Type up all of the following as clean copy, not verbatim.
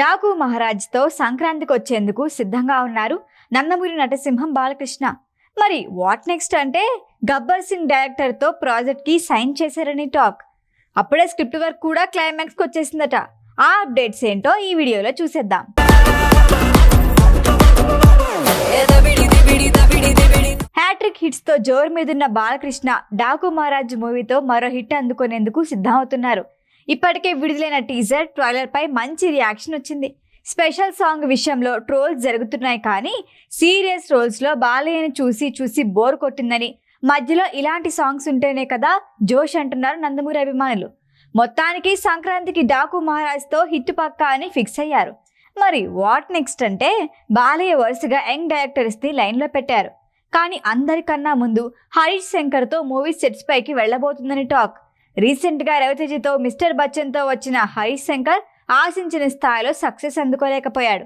డాకు మహారాజ్తో సంక్రాంతికి వచ్చేందుకు సిద్ధంగా ఉన్నారు నందమూరి నటసింహం బాలకృష్ణ. మరి వాట్ నెక్స్ట్ అంటే గబ్బర్ సింగ్ డైరెక్టర్తో ప్రాజెక్ట్కి సైన్ చేశారని టాక్. అప్పుడే స్క్రిప్ట్ వర్క్ కూడా క్లైమాక్స్కి వచ్చేసిందట. ఆ అప్డేట్స్ ఏంటో ఈ వీడియోలో చూసేద్దాం. హ్యాట్రిక్ హిట్స్ తో జోరు మీదున్న బాలకృష్ణ డాకు మహారాజ్ మూవీతో మరో హిట్ అందుకునేందుకు సిద్ధమవుతున్నారు. ఇప్పటికే విడుదలైన టీజర్ ట్రైలర్ పై మంచి రియాక్షన్ వచ్చింది. స్పెషల్ సాంగ్ విషయంలో ట్రోల్స్ జరుగుతున్నాయి, కానీ సీరియస్ రోల్స్ లో బాలయ్యను చూసి బోర్ కొట్టిందని, మధ్యలో ఇలాంటి సాంగ్స్ ఉంటేనే కదా జోష్ అంటున్నారు నందమూరి అభిమానులు. మొత్తానికి సంక్రాంతికి డాకు మహారాజ్తో హిట్ పక్కా అని ఫిక్స్ అయ్యారు. మరి వాట్ నెక్స్ట్ అంటే బాలయ్య వరుసగా యంగ్ డైరెక్టర్స్ని లైన్లో పెట్టారు. కానీ అందరికన్నా ముందు హరీష్ శంకర్తో మూవీ సెట్స్ పైకి వెళ్లబోతుందని టాక్. రీసెంట్గా రవితేజతో మిస్టర్ బచ్చన్తో వచ్చిన హరీష్ శంకర్ ఆశించిన స్థాయిలో సక్సెస్ అందుకోలేకపోయాడు.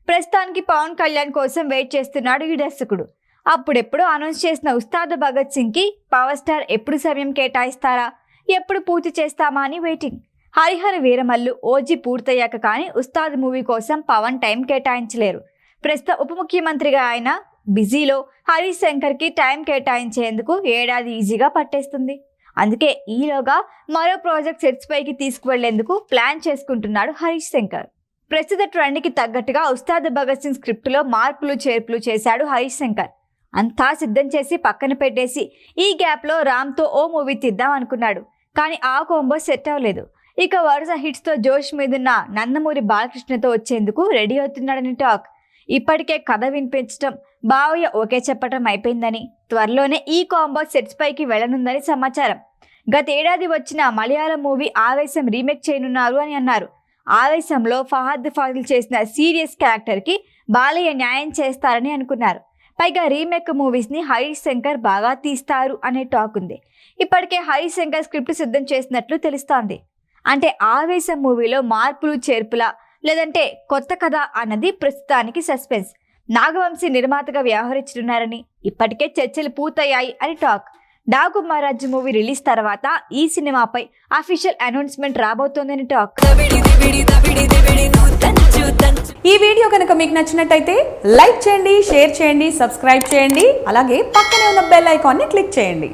ప్రస్తుతానికి పవన్ కళ్యాణ్ కోసం వెయిట్ చేస్తున్నాడు ఈ దర్శకుడు. అప్పుడెప్పుడు అనౌన్స్ చేసిన ఉస్తాద్ భగత్ సింగ్కి పవర్ స్టార్ ఎప్పుడు సమయం కేటాయిస్తారా, ఎప్పుడు పూర్తి చేస్తామా అని వెయిటింగ్. హరిహర వీరమల్లు ఓజీ పూర్తయ్యాక కానీ ఉస్తాద్ మూవీ కోసం పవన్ టైం కేటాయించలేరు. ప్రస్తుత ఉప ముఖ్యమంత్రిగా ఆయన బిజీలో హరీష్ శంకర్కి టైం కేటాయించేందుకు ఏడాది ఈజీగా పట్టేస్తుంది. అందుకే ఈలోగా మరో ప్రాజెక్ట్ సెట్స్ పైకి తీసుకువెళ్లేందుకు ప్లాన్ చేసుకుంటున్నాడు హరీష్ శంకర్. ప్రస్తుత ట్రెండ్కి తగ్గట్టుగా ఉస్తాద్ భగత్ సింగ్ స్క్రిప్ట్లో మార్పులు చేర్పులు చేశాడు హరీష్ శంకర్. అంతా సిద్ధం చేసి పక్కన పెట్టేసి ఈ గ్యాప్లో రామ్తో ఓ మూవీ తీద్దాం అనుకున్నాడు. కానీ ఆ కోంబో సెట్ అవ్వలేదు. ఇక వరుస హిట్స్తో జోష్ మీదున్న నందమూరి బాలకృష్ణతో వచ్చేందుకు రెడీ అవుతున్నాడని టాక్. ఇప్పటికే కథ వినిపించడం, బావయ్య ఓకే చెప్పడం అయిపోయిందని, త్వరలోనే ఈ కాంబో సెట్స్ పైకి వెళ్లనుందని సమాచారం. గతేడాది వచ్చిన మలయాళం మూవీ ఆవేశం రీమేక్ చేయనున్నారు అని అన్నారు. ఆవేశంలో ఫహద్ ఫాజిల్ చేసిన సీరియస్ క్యారెక్టర్కి బాలయ్య న్యాయం చేస్తారని అనుకున్నారు. పైగా రీమేక్ మూవీస్ని హరీష్ శంకర్ బాగా తీస్తారు అనే టాక్ ఉంది. ఇప్పటికే హరీష్ శంకర్ స్క్రిప్ట్ సిద్ధం చేసినట్లు తెలుస్తోంది. అంటే ఆవేశం మూవీలో మార్పులు చేర్పులా, లేదంటే కొత్త కథ అన్నది ప్రస్తుతానికి సస్పెన్స్. నాగవంశీ నిర్మాతగా వ్యవహరించనున్నారని ఇప్పటికే చర్చలు పూర్తయ్యాయి అని talk. Daaku Maharaj movie release తర్వాత ఈ సినిమాపై అఫీషియల్ అనౌన్స్మెంట్ రాబోతోందని టాక్. ఈ వీడియో కనుక మీకు నచ్చినట్టయితే లైక్ చేయండి, షేర్ చేయండి, సబ్స్క్రైబ్ చేయండి. అలాగే పక్కనే ఉన్న బెల్ ఐకాన్ని క్లిక్ చేయండి.